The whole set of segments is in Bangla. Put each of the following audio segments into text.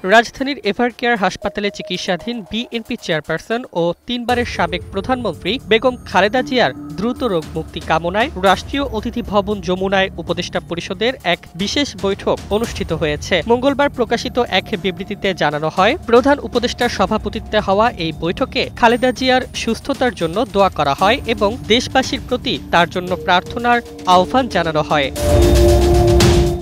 রাজধানীর এভারকেয়ার হাসপাতালে চিকিৎসাধীন বিএনপি চেয়ারপারসন ও ৩ বারের সাবেক প্রধানমন্ত্রী বেগম খালেদা জিয়ার দ্রুত রোগ মুক্তি কামনায় রাষ্ট্রীয় অতিথি ভবন যমুনায় উপদেষ্টা পরিষদের এক বিশেষ বৈঠক অনুষ্ঠিত হয়েছে। মঙ্গলবার প্রকাশিত এক বিবৃতিতে জানানো হয়, প্রধান উপদেষ্টার সভাপতিত্বে হওয়া এই বৈঠকে খালেদা জিয়ার সুস্থতার জন্য দোয়া করা হয় এবং দেশবাসীর প্রতি তার জন্য প্রার্থনার আহ্বান জানানো হয়।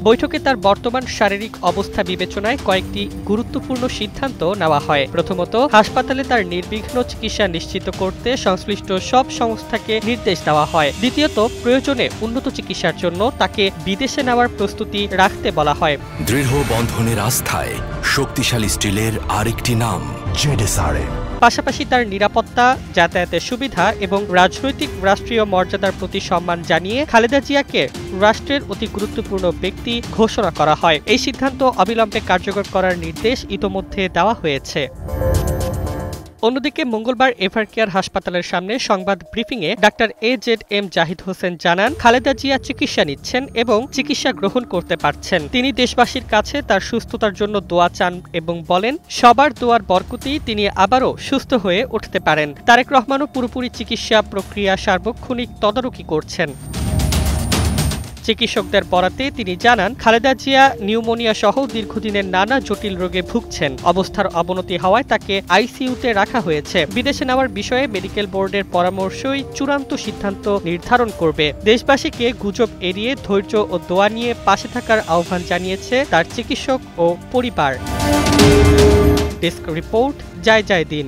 বৈঠকে তার বর্তমান শারীরিক অবস্থা বিবেচনায় কয়েকটি গুরুত্বপূর্ণ সিদ্ধান্ত নেওয়া হয়। প্রথমত, হাসপাতালে তার নির্বিঘ্ন চিকিৎসা নিশ্চিত করতে সংশ্লিষ্ট সব সংস্থাকে নির্দেশ দেওয়া হয়। দ্বিতীয়ত, প্রয়োজনে উন্নত চিকিৎসার জন্য তাকে বিদেশে নেওয়ার প্রস্তুতি রাখতে বলা হয়। দৃঢ় বন্ধনের আস্থায় শক্তিশালী স্টিলের আরেকটি নাম জেডএসআরএম। পাশাপাশি তার নিরাপত্তা, যাতায়াতের সুবিধা এবং রাজনৈতিক রাষ্ট্রীয় মর্যাদার প্রতি সম্মান জানিয়ে খালেদা জিয়াকে রাষ্ট্রের অতি গুরুত্বপূর্ণ ব্যক্তি ঘোষণা করা হয়। এই সিদ্ধান্ত অবিলম্বে কার্যকর করার নির্দেশ ইতোমধ্যে দেওয়া হয়েছে। অন্যদিকে মঙ্গলবার এভারকেয়ার হাসপাতালের সামনে সংবাদ ব্রিফিংয়ে ডাক্তার AZM জাহিদ হোসেন জানান, খালেদা জিয়া চিকিৎসা নিচ্ছেন এবং চিকিৎসা গ্রহণ করতে পারছেন। তিনি দেশবাসীর কাছে তার সুস্থতার জন্য দোয়া চান এবং বলেন, সবার দোয়ার বরকতেই তিনি আবারও সুস্থ হয়ে উঠতে পারেন। তারেক রহমানও পুরোপুরি চিকিৎসা প্রক্রিয়া সার্বক্ষণিক তদারকি করছেন। চিকিৎসকদের বরাতে তিনি জানান, খালেদা জিয়া নিউমোনিয়া সহ দীর্ঘদিনের নানা জটিল রোগে ভুগছেন। অবস্থার অবনতি হওয়ায় তাকে আইসিইউতে রাখা হয়েছে। বিদেশে নেওয়ার বিষয়ে মেডিকেল বোর্ডের পরামর্শই চূড়ান্ত সিদ্ধান্ত নির্ধারণ করবে। দেশবাসীকে গুজব এড়িয়ে ধৈর্য ও দোয়া নিয়ে পাশে থাকার আহ্বান জানিয়েছে তার চিকিৎসক ও পরিবার। ডেস্ক রিপোর্ট, জয় জয় দিন।